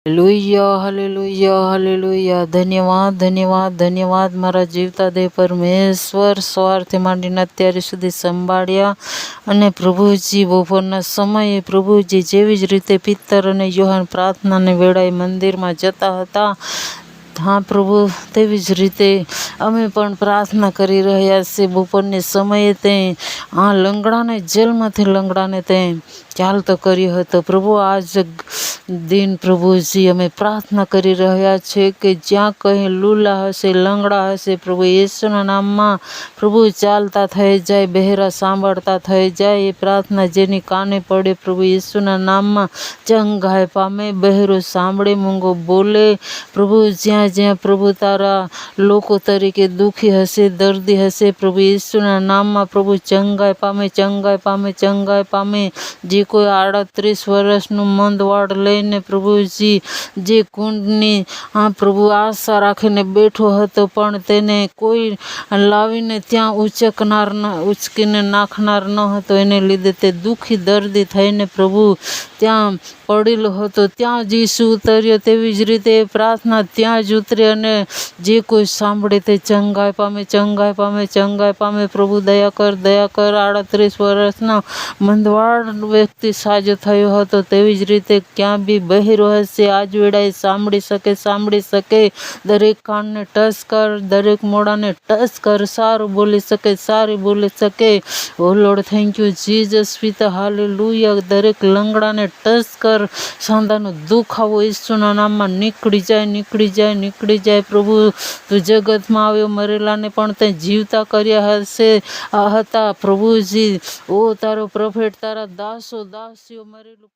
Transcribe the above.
Hallelujah hallelujah. ધન્યવાદ ધન્યવાદ ધન્યવાદ મારા જીવતા દેહ પરમેશ્વર, સવારથી માંડીને અત્યારે સુધી સંભાળ્યા. અને પ્રભુજી બપોરના સમયે પ્રભુજી જેવી જ રીતે પિત્તર અને યોહાન પ્રાર્થનાને વેળાએ મંદિરમાં જતા હતા, હા પ્રભુ, તેવી જ રીતે અમે પણ પ્રાર્થના કરી રહ્યા છીએ. બપોરની સમયે તે આ લંગડાને, જેલમાંથી લંગડાને તે ચાલતો કર્યો હતો. પ્રભુ આજ દિન પ્રભુજી અમે પ્રાર્થના કરી રહ્યા છીએ કે જ્યાં કંઈ લૂલા હશે, લંગડા હશે, પ્રભુ યેસુના નામમાં પ્રભુ ચાલતા થઈ જાય, બહેરા સાંભળતા થઈ જાય. એ પ્રાર્થના જેની કાને પડે પ્રભુ યેસુના નામમાં ચંગાઈ પામે, બહેરો સાંભળે, મૂંગો બોલે. પ્રભુ જ્યાં જ્યાં પ્રભુ તારા લોકો તરીકે દુઃખી હશે, દર્દી હશે, પ્રભુ યેસુના નામમાં પ્રભુ ચંગાઈ પામે, ચંગાઈ પામે, ચંગાઈ પામે. જે કોઈ 38 વર્ષનું મંદવાડ લઈને પ્રભુજી જે કુંડની પ્રભુ આશા રાખીને બેઠો હતો, પણ તેને કોઈ લાવીને ત્યાં ઉચકીને નાખનાર ન હતો, એને લીધે તે દુઃખી દર્દી થઈને પ્રભુ ત્યાં પડેલો હતો. ત્યાં જ ઈસુ ઉતર્યો. તેવી જ રીતે પ્રાર્થના ત્યાં જ ઉતરી અને જે કોઈ સાંભળે તે ચંગાઈ પામે, ચંગાઈ પામે, ચંગાઈ પામે. પ્રભુ દયા કર, દયા કર. 38 વર્ષનો મંદવાડ વ્યક્તિ સાજો થયો હતો. તેવી જ રીતે ક્યાં બી બહેરો હશે, આજ વેળાએ સાંભળી શકે, સાંભળી શકે. દરેક કાનને ટચ કર, દરેક મોઢાને ટચ કર. સારું બોલી શકે, સારી બોલી શકે. ઓ લોર્ડ, થેન્ક યુ જીસસ પિતા, હાલેલુયા. દરેક લંગડાને ટચ કર. સાંધાનો દુખાવો ઈસુના નામમાં નીકળી જાય, નીકળી જાય, નીકળી જાય. પ્રભુ તું જગતમાં આવ્યો, મરેલાને પણ તે જીવતા કર્યા હતા પ્રભુજી. ઓ તારો પ્રોફેટ, તારા દાસો દાસીઓ મરેલું